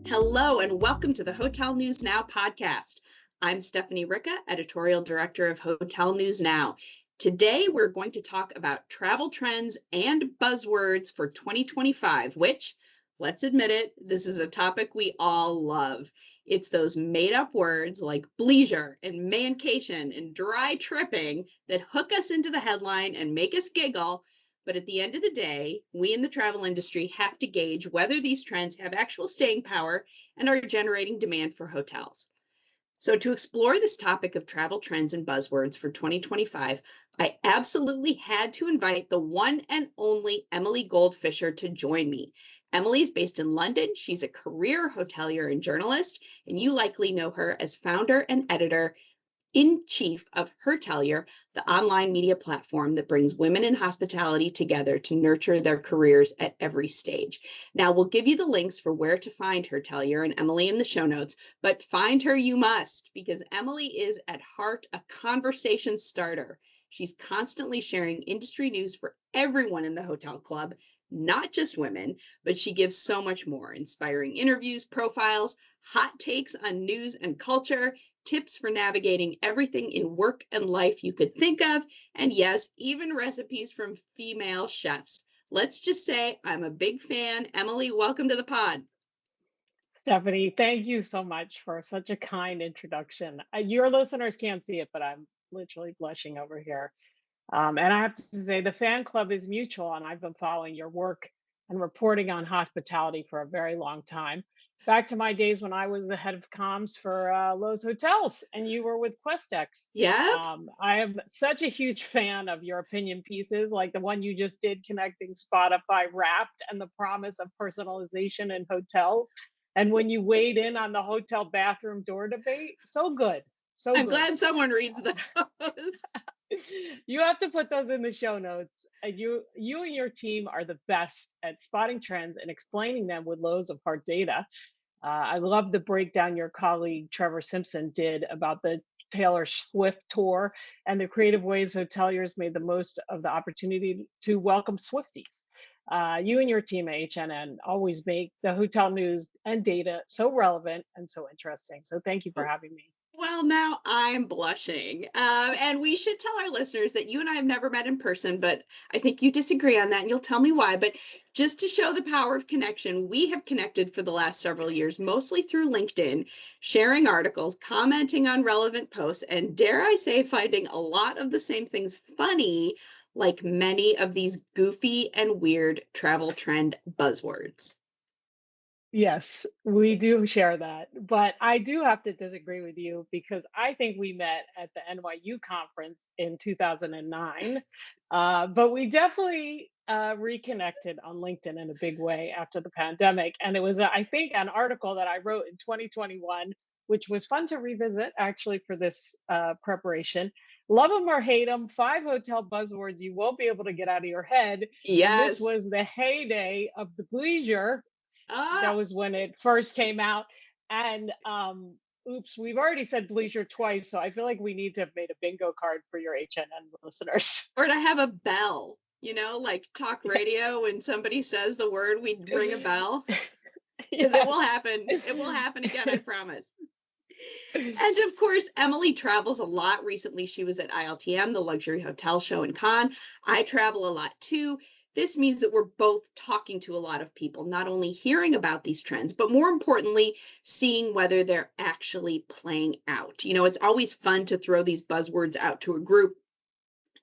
Hello, and welcome to the Hotel News Now podcast. I'm Stephanie Ricca, editorial director of Hotel News Now. Today, we're going to talk about travel trends and buzzwords for 2025, which, let's admit it, this is a topic we all love. It's those made-up words like bleisure and mancation and dry tripping that hook us into the headline and make us giggle. But at the end of the day, we in the travel industry have to gauge whether these trends have actual staying power and are generating demand for hotels. So to explore this topic of travel trends and buzzwords for 2025, I absolutely had to invite the one and only Emily Goldfischer to join me. Emily is based in London. She's a career hotelier and journalist, and you likely know her as founder and editor-in-chief of Hertelier, the online media platform that brings women in hospitality together to nurture their careers at every stage. Now, we'll give you the links for where to find Hertelier and Emily in the show notes, but find her you must, because Emily is at heart a conversation starter. She's constantly sharing industry news for everyone in the hotel club, not just women, but she gives so much more: inspiring interviews, profiles, hot takes on news and culture, tips for navigating everything in work and life you could think of, and yes, even recipes from female chefs. Let's just say I'm a big fan. Emily, welcome to the pod. Stephanie, thank you so much for such a kind introduction. Your listeners can't see it, but I'm literally blushing over here. And I have to say, the fan club is mutual, and I've been following your work and reporting on hospitality for a very long time. Back to my days when I was the head of comms for Lowe's Hotels, and you were with QuestX. Yep. I am such a huge fan of your opinion pieces, like the one you just did connecting Spotify Wrapped and the promise of personalization in hotels. And when you weighed in on the hotel bathroom door debate, so good. So I'm good. glad someone reads those. You have to put those in the show notes. You and your team are the best at spotting trends and explaining them with loads of hard data. I love the breakdown your colleague Trevor Simpson did about the Taylor Swift tour and the creative ways hoteliers made the most of the opportunity to welcome Swifties. You and your team at HNN always make the hotel news and data so relevant and so interesting. So thank you for having me. Well, now I'm blushing. And we should tell our listeners that you and I have never met in person, but I think you disagree on that, and you'll tell me why. But just to show the power of connection, we have connected for the last several years, mostly through LinkedIn, sharing articles, commenting on relevant posts, and dare I say, finding a lot of the same things funny, like many of these goofy and weird travel trend buzzwords. Yes, we do share that. But I do have to disagree with you because I think we met at the NYU conference in 2009. But we definitely reconnected on LinkedIn in a big way after the pandemic. And it was, I think, an article that I wrote in 2021, which was fun to revisit actually for this preparation. Love them or hate them, 5 hotel buzzwords you won't be able to get out of your head. Yes. And this was the heyday of the bleisure. That was when it first came out. And oops, we've already said bleisure twice, so I feel like we need to have made a bingo card for your HNN listeners. Or to have a bell, like talk radio, when somebody says the word, we ring a bell. Because It will happen. It will happen again, I promise. And of course, Emily travels a lot. Recently, she was at ILTM, the luxury hotel show in Cannes. I travel a lot too. This means that we're both talking to a lot of people, not only hearing about these trends, but more importantly, seeing whether they're actually playing out. It's always fun to throw these buzzwords out to a group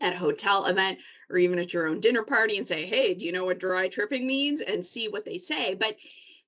at a hotel event or even at your own dinner party and say, hey, do you know what dry tripping means? And see what they say. But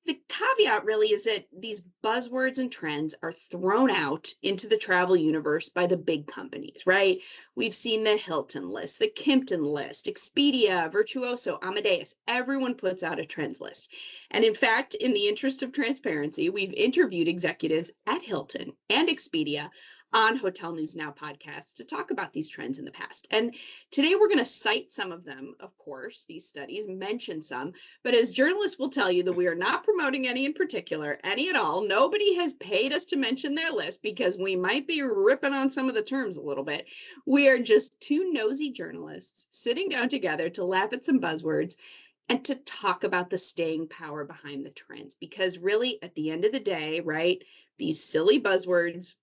the caveat really is that these buzzwords and trends are thrown out into the travel universe by the big companies, right? We've seen the Hilton list, the Kimpton list, Expedia, Virtuoso, Amadeus. Everyone puts out a trends list. And in fact, in the interest of transparency, we've interviewed executives at Hilton and Expedia on Hotel News Now podcast to talk about these trends in the past. And today we're going to cite some of them, of course, these studies, mention some, but as journalists will tell you that we are not promoting any in particular, any at all. Nobody has paid us to mention their list because we might be ripping on some of the terms a little bit. We are just two nosy journalists sitting down together to laugh at some buzzwords, and to talk about the staying power behind the trends. Because really, at the end of the day, right, these silly buzzwords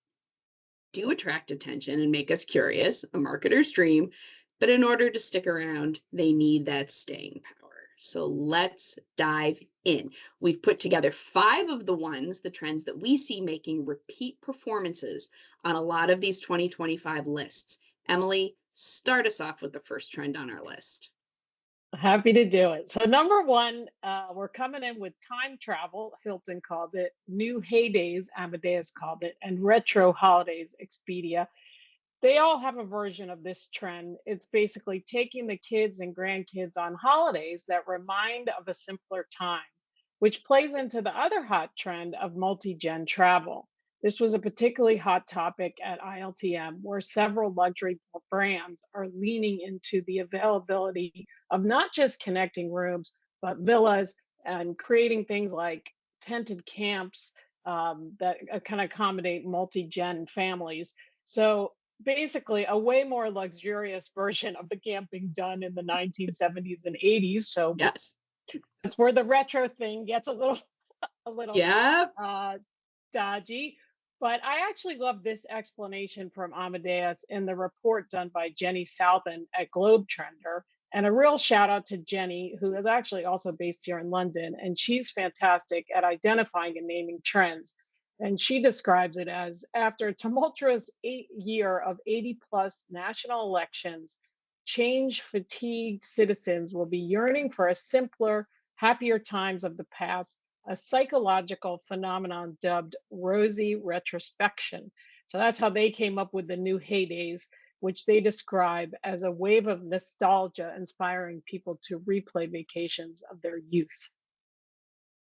do attract attention and make us curious, a marketer's dream. But in order to stick around, they need that staying power. So let's dive in. We've put together 5 of the trends that we see making repeat performances on a lot of these 2025 lists. Emily, start us off with the first trend on our list. Happy to do it. So number one, we're coming in with time travel. Hilton called it, new heydays, Amadeus called it, and retro holidays, Expedia. They all have a version of this trend. It's basically taking the kids and grandkids on holidays that remind of a simpler time, which plays into the other hot trend of multi-gen travel. This was a particularly hot topic at ILTM, where several luxury brands are leaning into the availability of not just connecting rooms, but villas and creating things like tented camps that can accommodate multi-gen families. So basically a way more luxurious version of the camping done in the 1970s and 80s. So Yes. that's where the retro thing gets a little Yep. uh, dodgy. But I actually love this explanation from Amadeus in the report done by Jenny Southen at Globe Trender. And a real shout out to Jenny, who is actually also based here in London. And she's fantastic at identifying and naming trends. And she describes it as after a tumultuous year of 80 plus national elections, change fatigued citizens will be yearning for a simpler, happier times of the past, a psychological phenomenon dubbed rosy retrospection. So that's how they came up with the new heydays, which they describe as a wave of nostalgia inspiring people to replay vacations of their youth.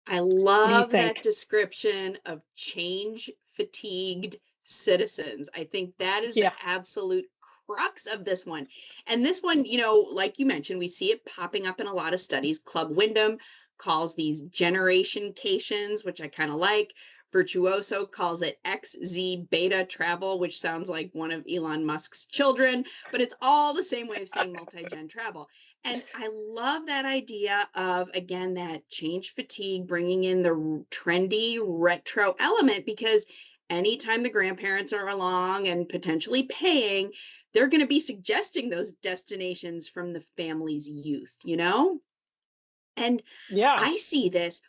I What do you love that think? description of change fatigued citizens. I think that is the Yeah. absolute crux of this one. And this one, like you mentioned, we see it popping up in a lot of studies. Club Wyndham calls these generation cations, which I kind of like. Virtuoso calls it XZ beta travel, which sounds like one of Elon Musk's children, but it's all the same way of saying multi-gen travel. And I love that idea of, again, that change fatigue, bringing in the trendy retro element, because anytime the grandparents are along and potentially paying, they're going to be suggesting those destinations from the family's youth. And Yeah.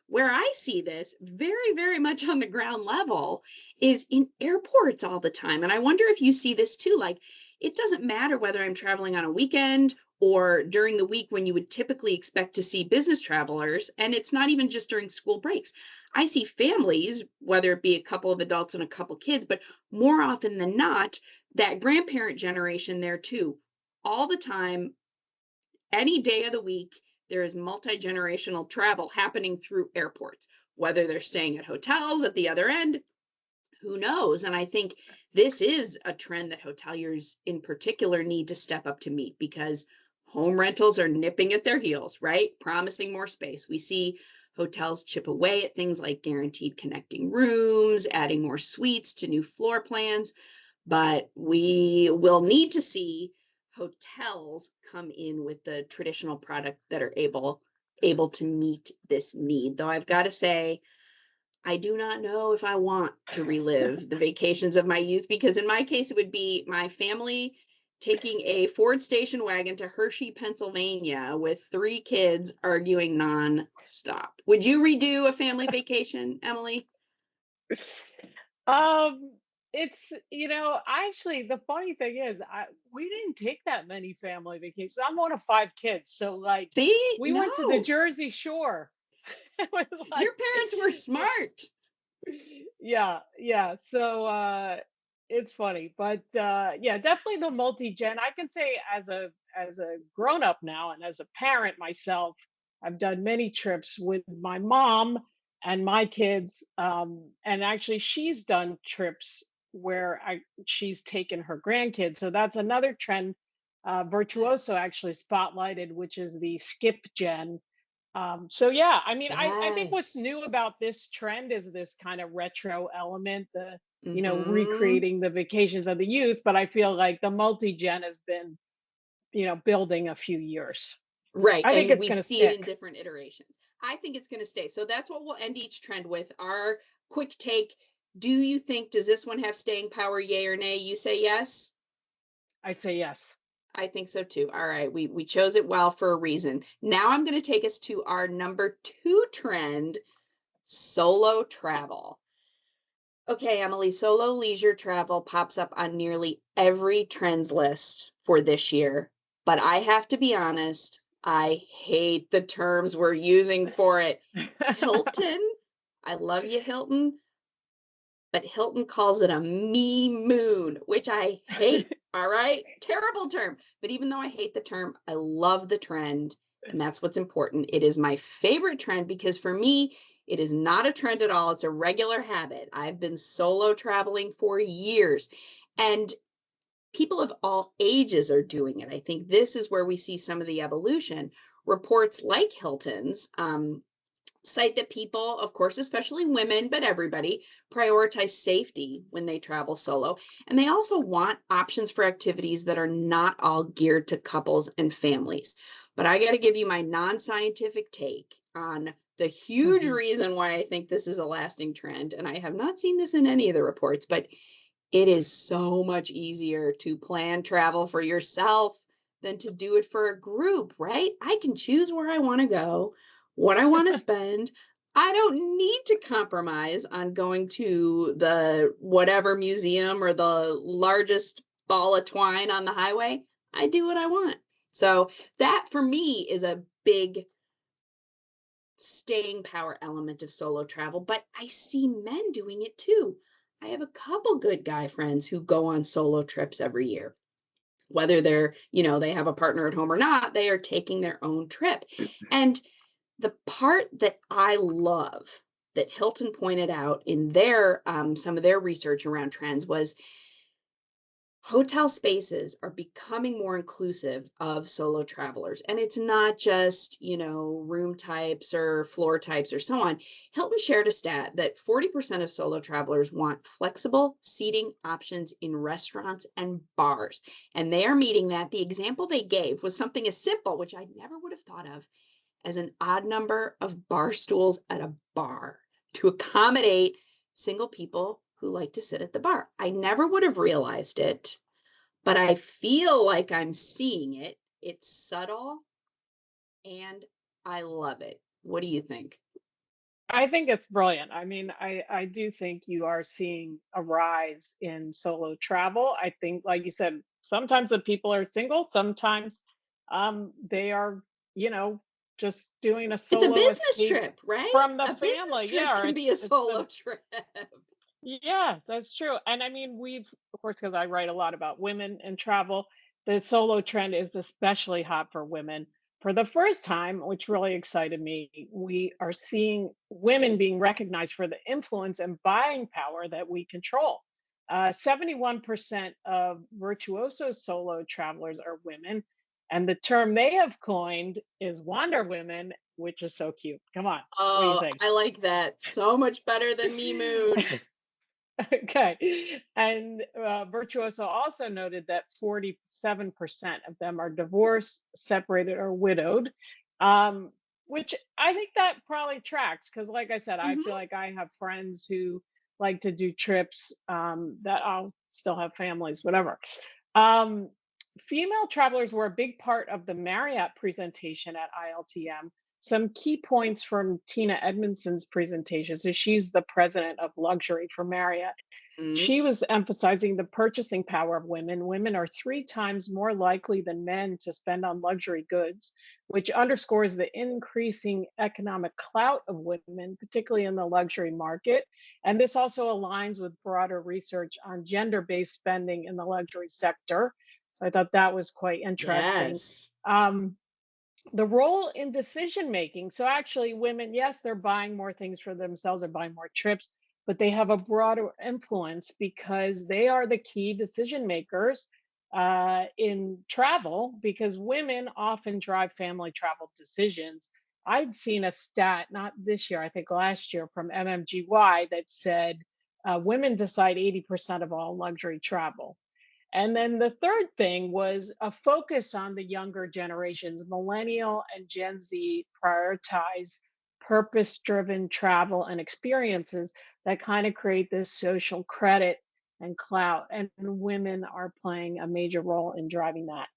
where I see this very, very much on the ground level is in airports all the time. And I wonder if you see this too. Like, it doesn't matter whether I'm traveling on a weekend or during the week when you would typically expect to see business travelers. And it's not even just during school breaks. I see families, whether it be a couple of adults and a couple kids, but more often than not, that grandparent generation there too, all the time, any day of the week, there is multi-generational travel happening through airports, whether they're staying at hotels at the other end, who knows? And I think this is a trend that hoteliers in particular need to step up to meet, because home rentals are nipping at their heels, right? Promising more space. We see hotels chip away at things like guaranteed connecting rooms, adding more suites to new floor plans, but we will need to see hotels come in with the traditional product that are able to meet this need. Though I've got to say, I do not know if I want to relive the vacations of my youth, because in my case, it would be my family taking a Ford station wagon to Hershey, Pennsylvania with 3 kids arguing nonstop. Would you redo a family vacation, Emily? Um, it's actually the funny thing is we didn't take that many family vacations. I'm one of 5 kids, so like See? we went to the No. Jersey Shore. It was Your like parents were smart. yeah, yeah. So it's funny, but yeah, definitely the multi-gen. I can say as a grown up now and as a parent myself, I've done many trips with my mom and my kids. And actually she's done trips where she's taken her grandkids. So that's another trend Virtuoso Yes. actually spotlighted, which is the skip gen. So yeah, I mean, I think what's Yes. new about this trend is this kind of retro element, the Mm-hmm. recreating the vacations of the youth. But I feel like the multi-gen has been building a few years. Right. I think And it's we going to see it in stick. different iterations. I think it's going to stay. So that's what we'll end each trend with. Our quick take. Do you think, does this one have staying power, yay or nay? You say yes? I say yes. I think so too. All right. We chose it well for a reason. Now I'm going to take us to our number 2 trend, solo travel. Okay, Emily, solo leisure travel pops up on nearly every trends list for this year. But I have to be honest, I hate the terms we're using for it. Hilton, I love you, Hilton, but Hilton calls it a me moon, which I hate. All right, terrible term. But even though I hate the term, I love the trend. And that's what's important. It is my favorite trend because for me, it is not a trend at all. It's a regular habit. I've been solo traveling for years. And people of all ages are doing it. I think this is where we see some of the evolution. Reports like Hilton's cite that people, of course, especially women, but everybody, prioritize safety when they travel solo. And they also want options for activities that are not all geared to couples and families. But I got to give you my non scientific take on the huge Mhm. reason why I think this is a lasting trend. And I have not seen this in any of the reports, but it is so much easier to plan travel for yourself than to do it for a group, right? I can choose where I want to go, what I want to spend. I don't need to compromise on going to the whatever museum or the largest ball of twine on the highway. I do what I want. So that for me is a big staying power element of solo travel, but I see men doing it too. I have a couple good guy friends who go on solo trips every year. Whether they're, they have a partner at home or not, they are taking their own trip. And the part that I love that Hilton pointed out in their some of their research around trends was hotel spaces are becoming more inclusive of solo travelers. And it's not just, room types or floor types or so on. Hilton shared a stat that 40% of solo travelers want flexible seating options in restaurants and bars. And they are meeting that. The example they gave was something as simple, which I never would have thought of, as an odd number of bar stools at a bar to accommodate single people who like to sit at the bar. I never would have realized it, but I feel like I'm seeing it. It's subtle and I love it. What do you think? I think it's brilliant. I mean, I do think you are seeing a rise in solo travel. I think, like you said, sometimes the people are single, sometimes they are, you know, just doing a It's a solo business escape trip, right? from the A business family. trip Yeah, or can be a it's solo the trip. yeah, that's true. And I mean, we've, of course, because I write a lot about women and travel, the solo trend is especially hot for women. For the first time, which really excited me, we are seeing women being recognized for the influence and buying power that we control. 71% of virtuoso solo travelers are women. And the term they have coined is Wander Women, which is so cute. Come on, what do you Oh, think? I like that. So much better than Me Moon. Okay. And Virtuoso also noted that 47% of them are divorced, separated, or widowed, um, which I think that probably tracks because, like I said, I feel Hmm. like I have friends who like to do trips that I'll still have families, whatever. Um, Female travelers were a big part of the Marriott presentation at ILTM. Some key points from Tina Edmondson's presentation. So she's the president of luxury for Marriott. Hmm. She was emphasizing the purchasing power of women. Women are 3 times more likely than men to spend on luxury goods, which underscores the increasing economic clout of women, particularly in the luxury market. And this also aligns with broader research on gender based spending in the luxury sector. So I thought that was quite interesting. Yes. Um, the role in decision making. So actually, women, yes, they're buying more things for themselves, they're buying more trips, but they have a broader influence because they are the key decision makers in travel. Because women often drive family travel decisions. I'd seen a stat, not this year, I think last year, from MMGY that said women decide 80% of all luxury travel. And then the third thing was a focus on the younger generations. Millennial and Gen Z prioritize purpose driven travel and experiences that kind of create this social credit and clout. And women are playing a major role in driving that.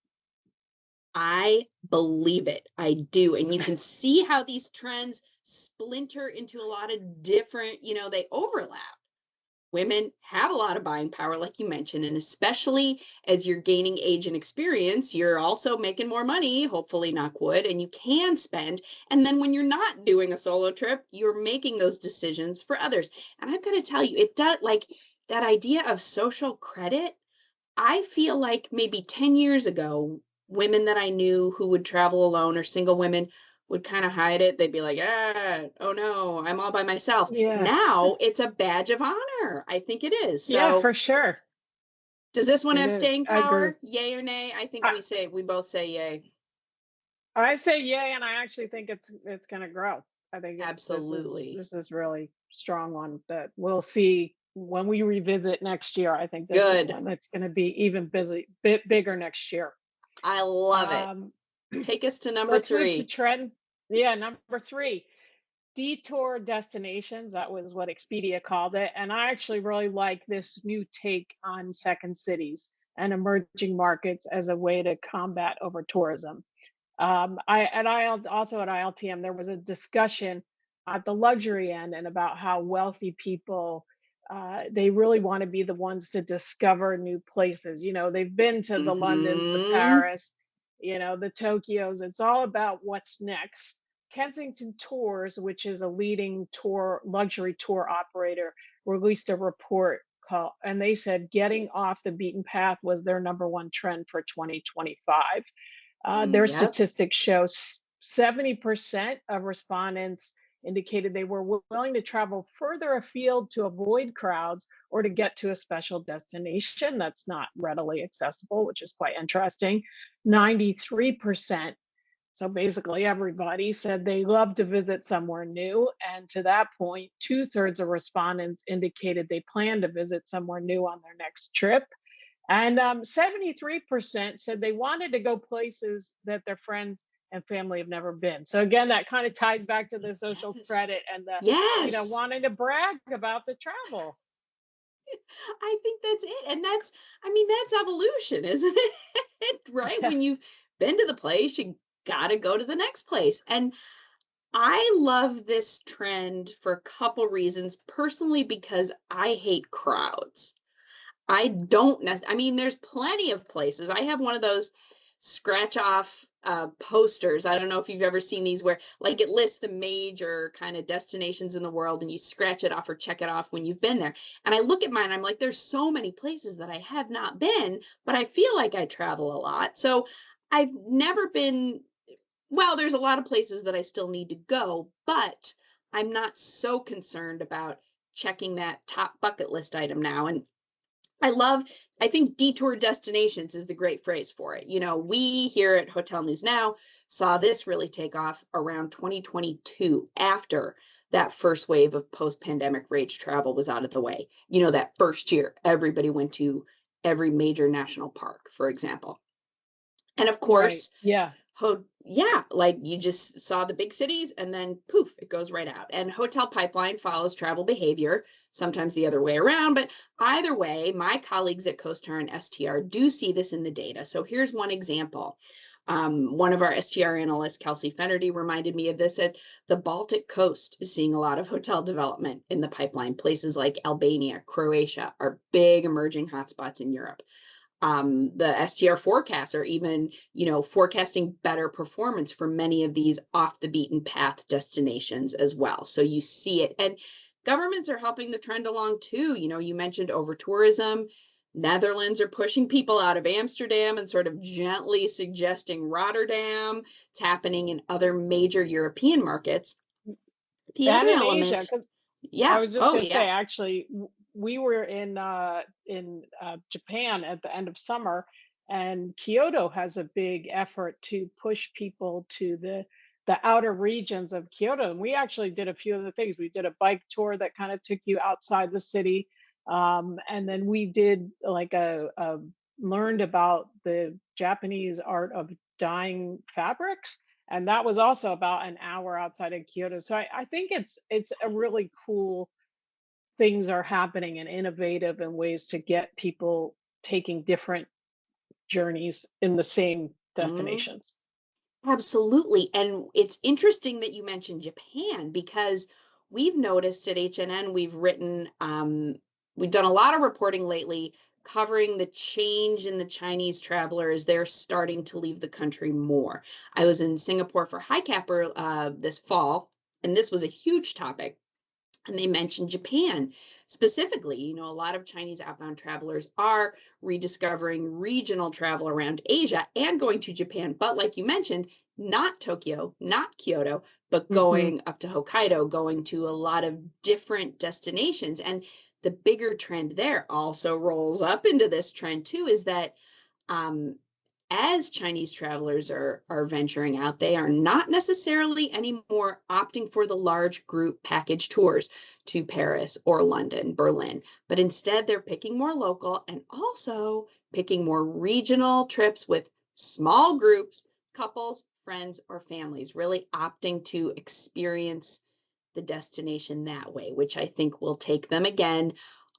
I believe it. I do. And you can see how these trends splinter into a lot of different, they overlap. Women have a lot of buying power, like you mentioned, and especially as you're gaining age and experience, you're also making more money, hopefully, knock wood, and you can spend. And then when you're not doing a solo trip, you're making those decisions for others. And I've got to tell you, it does like that idea of social credit. I feel like maybe 10 years ago, women that I knew who would travel alone or single women would kind of hide it. They'd be like, oh no, I'm all by myself. Yes. Now it's a badge of honor. I think it is. Yeah, So for sure. does this one It have is. staying I agree. power? Yay or nay? I think I, we both say yay. I say yay, and I actually think it's going to grow. I think it's Absolutely. this is really strong one that we'll see when we revisit next year. I think this is Good. one that's going to be even bit bigger next year. I love it. Um, Take us to number let's move to three. trend. Yeah, number three, detour destinations. That was what Expedia called it, and I actually really like this new take on second cities and emerging markets as a way to combat over tourism. Also at ILTM, there was a discussion at the luxury end and about how wealthy people they really want to be the ones to discover new places. They've been to the Londons, the Hmm. Paris, the Tokyos. It's all about what's next. Kensington Tours, which is a leading tour luxury tour operator, released a report called, and they said getting off the beaten path was their number one trend for 2025. Their Yep. statistics show 70% of respondents indicated they were willing to travel further afield to avoid crowds or to get to a special destination that's not readily accessible, which is quite interesting. 93%, so basically everybody, said they love to visit somewhere new. And to that point, two-thirds of respondents indicated they plan to visit somewhere new on their next trip. And 73% said they wanted to go places that their friends and family have never been. So again, that kind of ties back to the social Yes. credit and the, Yes. wanting to brag about the travel. I think that's it. And that's evolution, isn't it? Right? Yeah. When you've been to the place, you got to go to the next place. And I love this trend for a couple reasons. Personally, because I hate crowds. I don't there's plenty of places. I have one of those scratch off posters. I don't know if you've ever seen these where like it lists the major kind of destinations in the world and you scratch it off or check it off when you've been there. And I look at mine, I'm like, there's so many places that I have not been, but I feel like I travel a lot. So I've never been, well, there's a lot of places that I still need to go, but I'm not so concerned about checking that top bucket list item now. And I think detour destinations is the great phrase for it. We here at Hotel News Now saw this really take off around 2022 after that first wave of post pandemic rage travel was out of the way. That first year, everybody went to every major national park, for example. And of Right. course, Yeah. yeah, like you just saw the big cities and then poof, it goes right out. And hotel pipeline follows travel behavior, sometimes the other way around. But either way, my colleagues at CoStar and STR do see this in the data. So here's one example. One of our STR analysts, Kelsey Fenerty, reminded me of this at the Baltic coast is seeing a lot of hotel development in the pipeline. Places like Albania, Croatia are big emerging hotspots in Europe. The STR forecasts are even, forecasting better performance for many of these off the beaten path destinations as well. So you see it. And governments are helping the trend along too. You mentioned over tourism. Netherlands are pushing people out of Amsterdam and sort of gently suggesting Rotterdam. It's happening in other major European markets. The And other in Asia, element, because I yeah. was just Oh, going to say, yeah. actually, we were in Japan at the end of summer, and Kyoto has a big effort to push people to the outer regions of Kyoto. And we actually did a few of the things. We did a bike tour that kind of took you outside the city, and then we did like learned about the Japanese art of dyeing fabrics, and that was also about an hour outside of Kyoto. So I think it's a really cool things are happening and innovative and ways to get people taking different journeys in the same Mhm. destinations. Absolutely. And it's interesting that you mentioned Japan because we've noticed at HNN, we've done a lot of reporting lately covering the change in the Chinese traveler as they're starting to leave the country more. I was in Singapore for High Capper this fall, and this was a huge topic. And they mentioned Japan specifically. A lot of Chinese outbound travelers are rediscovering regional travel around Asia and going to Japan. But like you mentioned, not Tokyo, not Kyoto, but Hmm. going up to Hokkaido, going to a lot of different destinations. And the bigger trend there also rolls up into this trend too, is that um, as Chinese travelers are venturing out, they are not necessarily anymore opting for the large group package tours to Paris or London, Berlin, but instead they're picking more local and also picking more regional trips with small groups, couples, friends, or families, really opting to experience the destination that way, which I think will take them again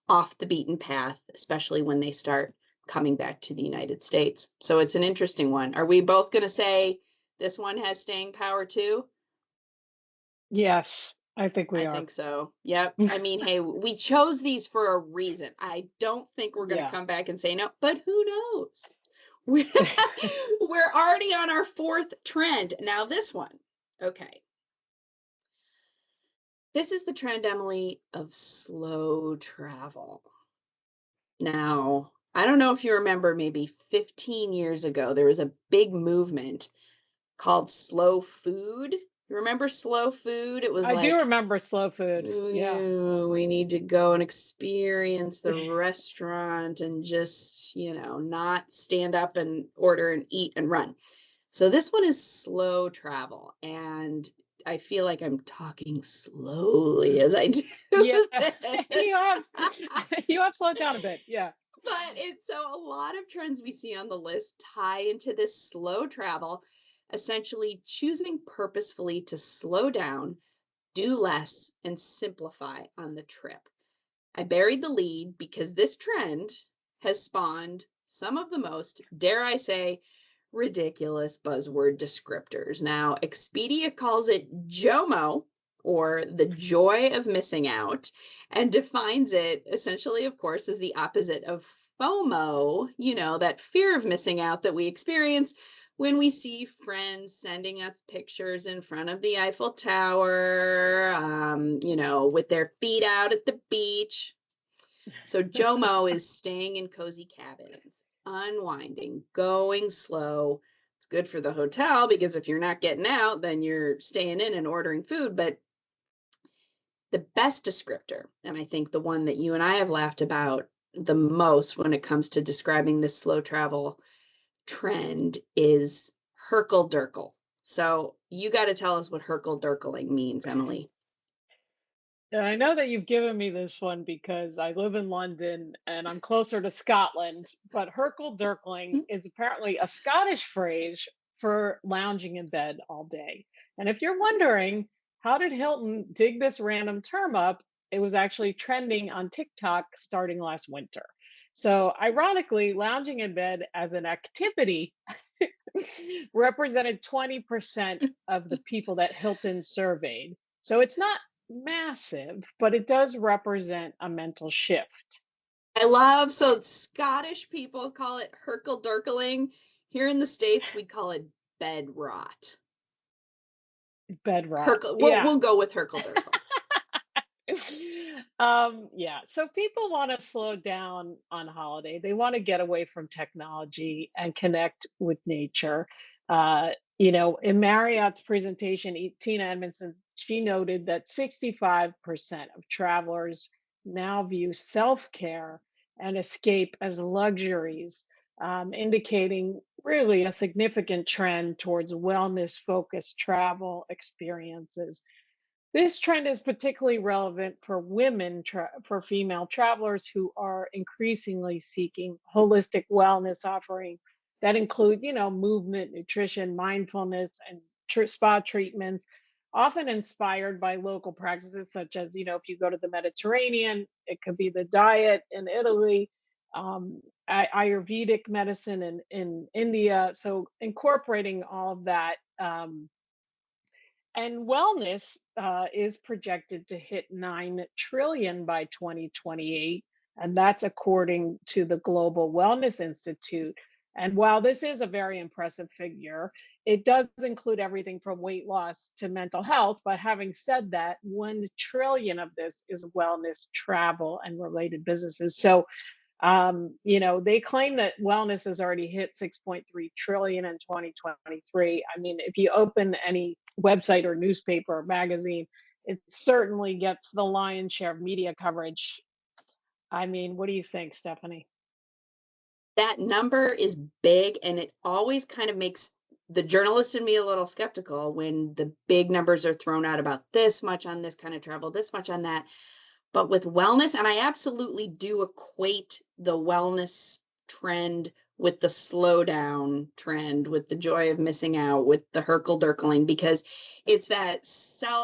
off the beaten path, especially when they start coming back to the United States. So it's an interesting one. Are we both going to say this one has staying power too? Yes, I think we I are. think so. Yep. I mean, hey, we chose these for a reason. I don't think we're going to Yeah. come back and say no, but who knows? We're we're already on our fourth trend. Now, this one. Okay. This is the trend, Emily, of slow travel. Now, I don't know if you remember, maybe 15 years ago, there was a big movement called slow food. You remember slow food? It was I do like, remember slow food. Yeah. "Ooh, we need to go and experience the restaurant and just, not stand up and order and eat and run." So this one is slow travel. And I feel like I'm talking slowly as I do Yeah. this. You have you have slowed down a bit. Yeah. But it's so a lot of trends we see on the list tie into this slow travel, essentially choosing purposefully to slow down, do less, and simplify on the trip. I buried the lead because this trend has spawned some of the most, dare I say, ridiculous buzzword descriptors. Now, Expedia calls it JOMO, or the joy of missing out, and defines it essentially, of course, as the opposite of FOMO, that fear of missing out that we experience when we see friends sending us pictures in front of the Eiffel Tower, with their feet out at the beach. So JOMO is staying in cozy cabins, unwinding, going slow. It's good for the hotel because if you're not getting out, then you're staying in and ordering food. But the best descriptor, and I think the one that you and I have laughed about the most when it comes to describing this slow travel trend, is Herkel. So you got to tell us what Herkel means, Emily. And I know that you've given me this one because I live in London and I'm closer to Scotland, but Herkel is apparently a Scottish phrase for lounging in bed all day. And if you're wondering, how did Hilton dig this random term up? It was actually trending on TikTok starting last winter. So, ironically, lounging in bed as an activity represented 20% of the people that Hilton surveyed. So, it's not massive, but it does represent a mental shift. I love, so Scottish people call it Herkel. Here in the States, we call it bed rot. Bed rot. Herkel, we'll, Yeah. we'll go with Herkel. Yeah. So people want to slow down on holiday. They want to get away from technology and connect with nature. In Marriott's presentation, Tina Edmondson, she noted that 65% of travelers now view self-care and escape as luxuries, indicating really a significant trend towards wellness-focused travel experiences. This trend is particularly relevant for for female travelers who are increasingly seeking holistic wellness offering that include, movement, nutrition, mindfulness, and spa treatments, often inspired by local practices such as, if you go to the Mediterranean, it could be the diet in Italy, um, Ayurvedic medicine in India. So incorporating all of that. And wellness is projected to hit 9 trillion by 2028, and that's according to the Global Wellness Institute. And while this is a very impressive figure, it does include everything from weight loss to mental health. But having said that, 1 trillion of this is wellness, travel, and related businesses. So they claim that wellness has already hit 6.3 trillion in 2023. I mean, if you open any website or newspaper or magazine, it certainly gets the lion's share of media coverage. I mean, what do you think, Stephanie? That number is big, and it always kind of makes the journalist in me a little skeptical when the big numbers are thrown out about this much on this kind of travel, this much on that. But with wellness, and I absolutely do equate the wellness trend with the slowdown trend, with the joy of missing out, with the Herkel-Dirkling, because it's that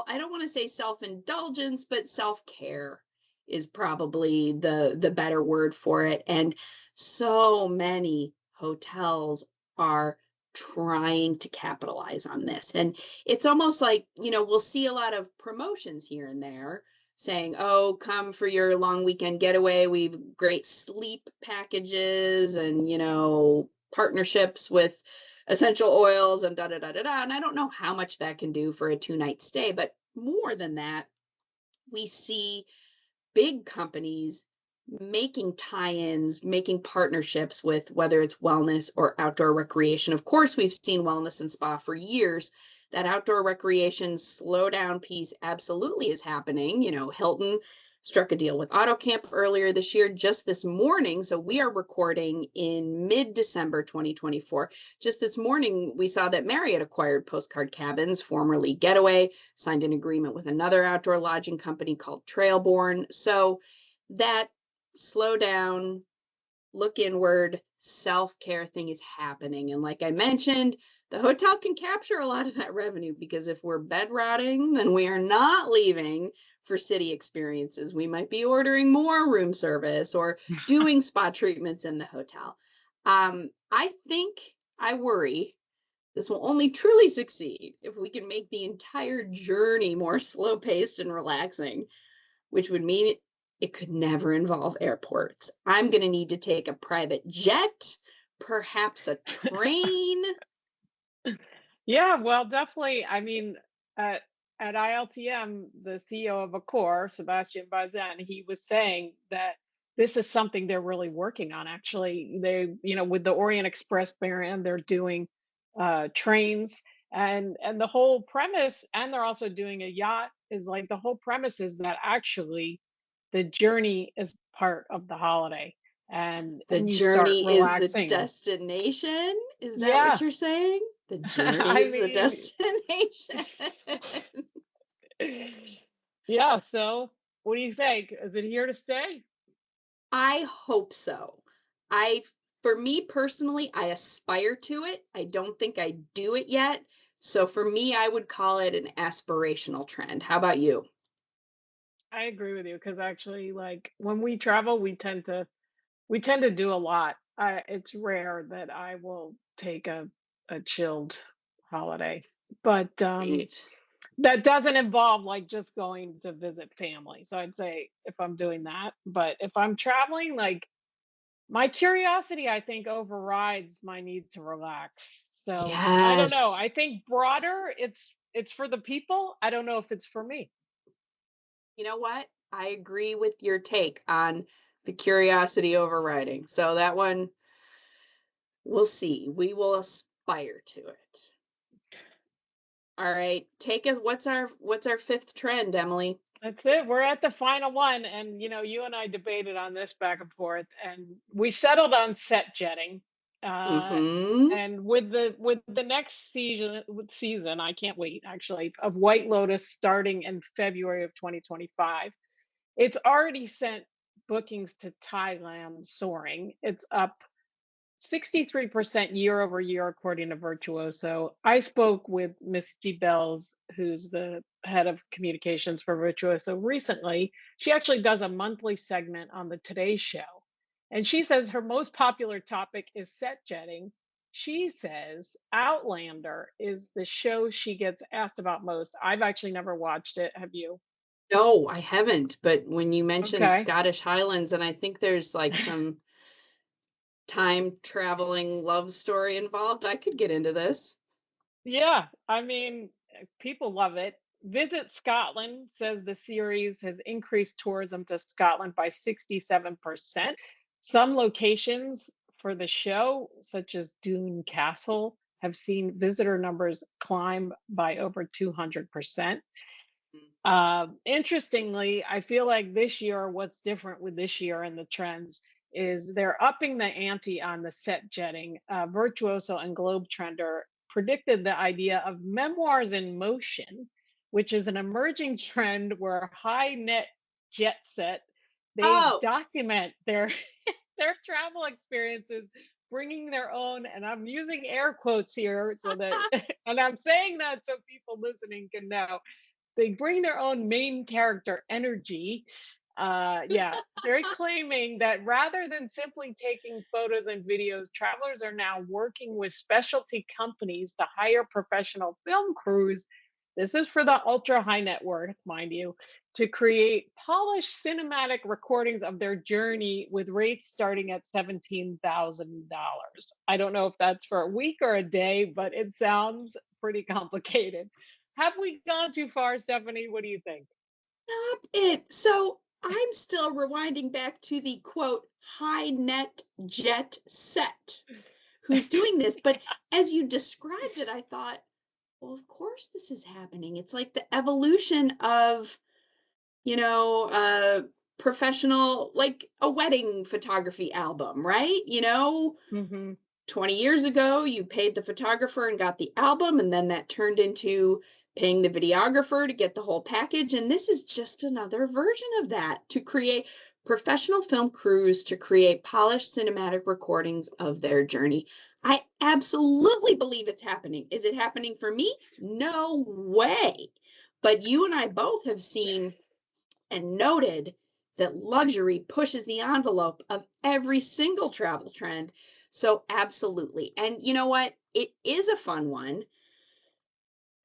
I don't want to say self-indulgence, but self-care is probably the better word for it. And so many hotels are trying to capitalize on this. And it's almost like, we'll see a lot of promotions here and there saying, oh, come for your long weekend getaway. We've great sleep packages and, partnerships with essential oils and da da da da da. And I don't know how much that can do for a 2-night stay, but more than that, we see big companies making tie-ins, making partnerships with whether it's wellness or outdoor recreation. Of course, we've seen wellness and spa for years. That outdoor recreation slowdown piece absolutely is happening. Hilton struck a deal with AutoCamp earlier this year, just this morning. So we are recording in mid-December 2024. Just this morning, we saw that Marriott acquired Postcard Cabins, formerly Getaway, signed an agreement with another outdoor lodging company called Trailborn. So that slow down, look inward, self-care thing is happening. And like I mentioned, the hotel can capture a lot of that revenue, because if we're bed rotting, then we are not leaving for city experiences. We might be ordering more room service or doing spa treatments in the hotel. I worry this will only truly succeed if we can make the entire journey more slow paced and relaxing, which would mean it could never involve airports. I'm going to need to take a private jet, perhaps a train. Yeah, well, definitely. I mean, at ILTM, the CEO of Accor, Sebastian Bazin, he was saying that this is something they're really working on. Actually, with the Orient Express brand, they're doing trains, and the whole premise, and they're also doing a yacht. Is like the whole premise is that actually the journey is part of the holiday, and The you start journey is the relaxing. destination. Is that what Yeah, you're saying? The journey I is the mean. destination. Yeah, so what do you think? Is it here to stay? I hope so. I, for me personally, I aspire to it. I don't think I do it yet. So for me, I would call it an aspirational trend. How about you? I agree with you because actually, like when we travel, we tend to do a lot. It's rare that I will take a chilled holiday, but Right. that doesn't involve like just going to visit family. So I'd say if I'm doing that, but if I'm traveling, like my curiosity, I think, overrides my need to relax. So I don't know. I Yes. think broader, it's for the people. I don't know if it's for me. You know what? I agree with your take on the curiosity overriding. So that one, we'll see. We will aspire to it. All right. Take it. What's our fifth trend, Emily? That's it. We're at the final one. And, you and I debated on this back and forth, and we settled on set jetting. Uh, Mm-hmm. and with the next season, I can't wait actually, of White Lotus starting in February of 2025. It's already sent bookings to Thailand soaring. It's up 63% year over year, according to Virtuoso. I spoke with Misty Bells, who's the head of communications for Virtuoso recently. She actually does a monthly segment on the Today Show. And she says her most popular topic is set jetting. She says Outlander is the show she gets asked about most. I've actually never watched it. Have you? No, I haven't. But when you mentioned Okay. Scottish Highlands, and I think there's like some time traveling love story involved, I could get into this. Yeah, I mean, people love it. Visit Scotland says the series has increased tourism to Scotland by 67%. Some locations for the show, such as Doon Castle, have seen visitor numbers climb by over 200%. Interestingly, I feel like this year, what's different with this year and the trends is they're upping the ante on the set jetting. Virtuoso and Globe Trender predicted the idea of memoirs in motion, which is an emerging trend where high net jet set they Oh, document their their travel experiences, bringing their own, and I'm using air quotes here so that, and I'm saying that so people listening can know they bring their own main character energy. Yeah, they're claiming that rather than simply taking photos and videos, travelers are now working with specialty companies to hire professional film crews. This is for the ultra high net worth, mind you, to create polished cinematic recordings of their journey with rates starting at $17,000. I don't know if that's for a week or a day, but it sounds pretty complicated. Have we gone too far, Stephanie? What do you think? stop it. So I'm still rewinding back to the quote, high net jet set who's doing this. But as you described it, I thought, well, of course this is happening. It's like the evolution of, professional, like a wedding photography album, right? 20 years ago, you paid the photographer and got the album, and then that turned into paying the videographer to get the whole package. And this is just another version of that, to create professional film crews to create polished cinematic recordings of their journey. I absolutely believe it's happening. Is it happening for me? No way. But you and I both have seen and noted that luxury pushes the envelope of every single travel trend. So, absolutely. And you know what? It is a fun one.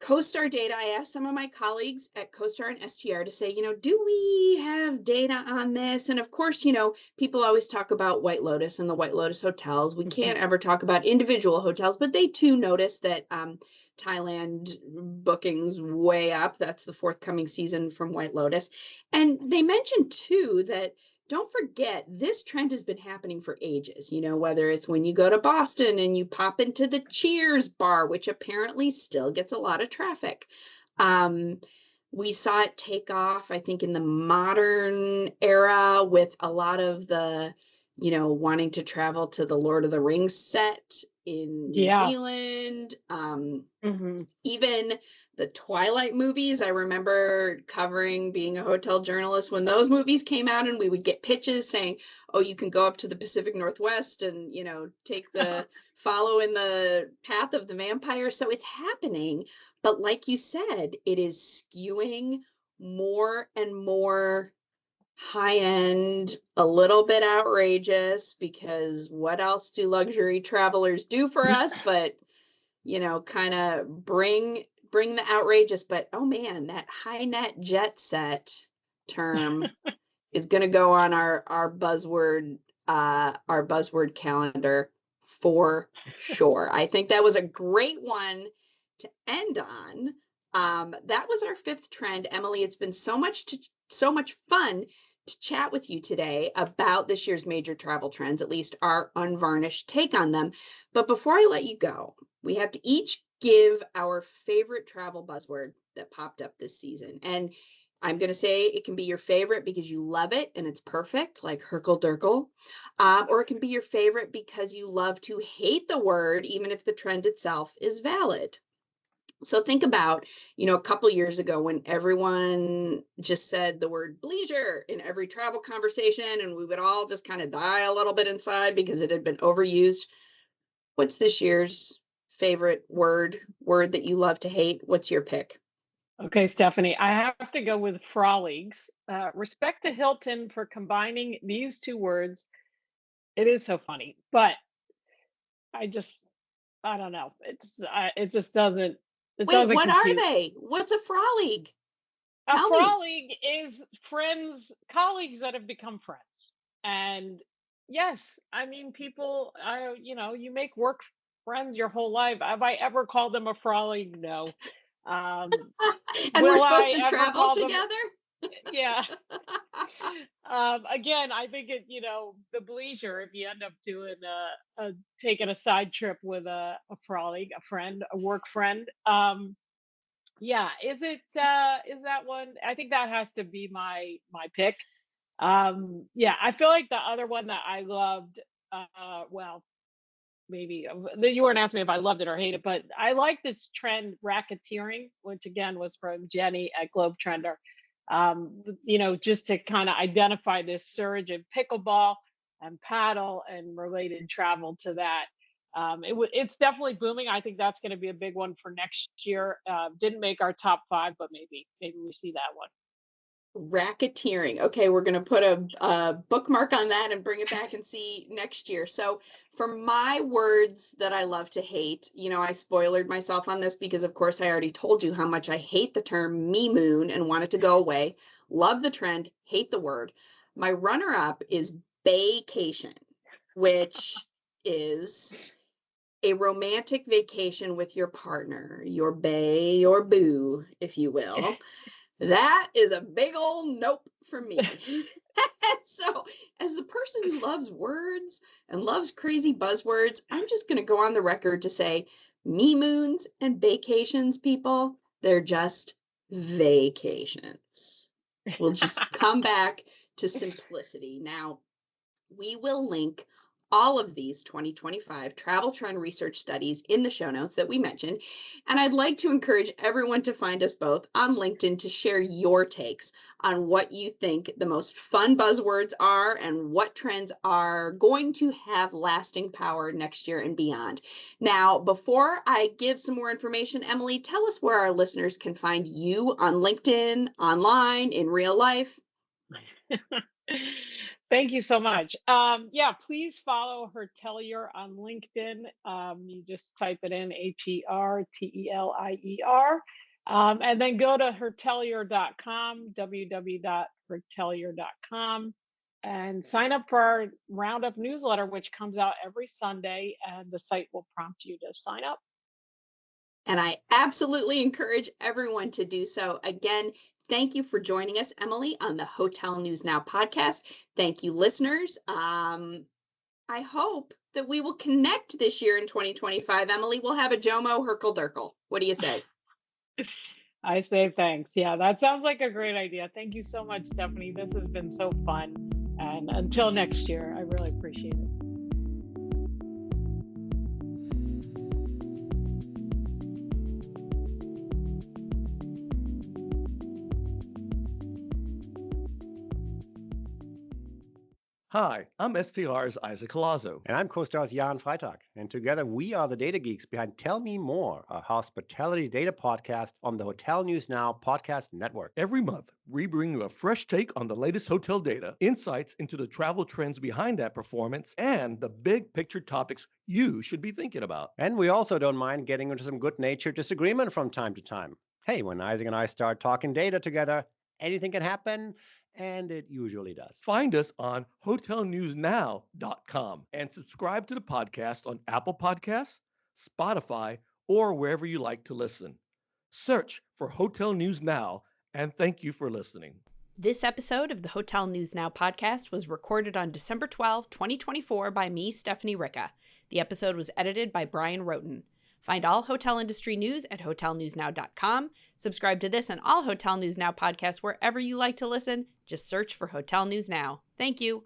CoStar data, I asked some of my colleagues at CoStar and STR to say, do we have data on this? And of course, people always talk about White Lotus and the White Lotus hotels. We can't Mhm. ever talk about individual hotels, but they too notice that Thailand bookings way up. That's the forthcoming season from White Lotus. And they mentioned too that don't forget, this trend has been happening for ages, whether it's when you go to Boston and you pop into the Cheers bar, which apparently still gets a lot of traffic. Um, we saw it take off, I think, in the modern era with a lot of the, wanting to travel to the Lord of the Rings set in New Yeah. Zealand. Mhm. Even the Twilight movies, I remember covering being a hotel journalist when those movies came out, and we would get pitches saying, oh, you can go up to the Pacific Northwest and, take the follow in the path of the vampire. So it's happening. But like you said, it is skewing more and more high end, a little bit outrageous, because what else do luxury travelers do for us but kind of bring the outrageous. But oh man, that high net jet set term is going to go on our buzzword calendar for sure. I think that was a great one to end on. That was our fifth trend. Emily, it's been so much fun to chat with you today about this year's major travel trends, at least our unvarnished take on them. But before I let you go, we have to each give our favorite travel buzzword that popped up this season. And I'm going to say it can be your favorite because you love it and it's perfect, like Hertelier, or it can be your favorite because you love to hate the word, even if the trend itself is valid. So think about, a couple years ago when everyone just said the word bleisure in every travel conversation, and we would all just kind of die a little bit inside because it had been overused. What's this year's favorite word that you love to hate? What's your pick? Okay, Stephanie, I have to go with froligs. Respect to Hilton for combining these two words. It is so funny, but I just, I don't know. It just doesn't, it Wait, doesn't what are compute. they? What's a frolig? A Tell me. frolig is friends, colleagues that have become friends. And yes, I mean, people, you make work friends your whole life. Have I ever called them a frolig? No. Um, And we're will supposed I to ever travel call them? together? Yeah. Again, I think the bleisure, if you end up doing taking a side trip with a frolic, a friend, a work friend. Yeah, is that one? I think that has to be my pick. Yeah, I feel like the other one that I loved, well, maybe you weren't asking me if I loved it or hate it, but I like this trend racketeering, which again was from Jenny at Globe Trender. Just to kind of identify this surge in pickleball and paddle and related travel to that. It's definitely booming. I think that's going to be a big one for next year. Didn't make our top five, but maybe we see that one. Racketeering. Okay, we're going to put a bookmark on that and bring it back and see next year. So, for my words that I love to hate, I spoilered myself on this because, of course, I already told you how much I hate the term me moon and want it to go away. Love the trend, hate the word. My runner up is vacation, which is a romantic vacation with your partner, your bae, your boo, if you will. That is a big old nope for me. So, as the person who loves words and loves crazy buzzwords, I'm just going to go on the record to say me moons and vacations, people, they're just vacations. We'll just come back to simplicity. Now, we will link all of these 2025 travel trend research studies in the show notes that we mentioned. And I'd like to encourage everyone to find us both on LinkedIn to share your takes on what you think the most fun buzzwords are and what trends are going to have lasting power next year and beyond. Now, before I give some more information, Emily, tell us where our listeners can find you on LinkedIn, online, in real life. Thank you so much. Yeah, please follow Hertelier on LinkedIn. You just type it in Hertelier, and then go to hertelier.com, www.hertelier.com, and sign up for our Roundup newsletter, which comes out every Sunday, and the site will prompt you to sign up. And I absolutely encourage everyone to do so. Again, thank you for joining us, Emily, on the Hotel News Now podcast. Thank you, listeners. I hope that we will connect this year in 2025. Emily, we'll have a Jomo Herkel. What do you say? I say thanks. Yeah, that sounds like a great idea. Thank you so much, Stephanie. This has been so fun. And until next year, I really appreciate it. Hi, I'm STR's Isaac Colazo. And I'm co-stars Jan Freitag. And together we are the data geeks behind Tell Me More, a hospitality data podcast on the Hotel News Now podcast network. Every month, we bring you a fresh take on the latest hotel data, insights into the travel trends behind that performance, and the big picture topics you should be thinking about. And we also don't mind getting into some good-natured disagreement from time to time. Hey, when Isaac and I start talking data together, anything can happen. And it usually does. Find us on hotelnewsnow.com and subscribe to the podcast on Apple Podcasts, Spotify, or wherever you like to listen. Search for Hotel News Now, and thank you for listening. This episode of the Hotel News Now podcast was recorded on December 12, 2024 by me, Stephanie Ricca. The episode was edited by Brian Roten. Find all hotel industry news at hotelnewsnow.com. Subscribe to this and all Hotel News Now podcasts wherever you like to listen. Just search for Hotel News Now. Thank you.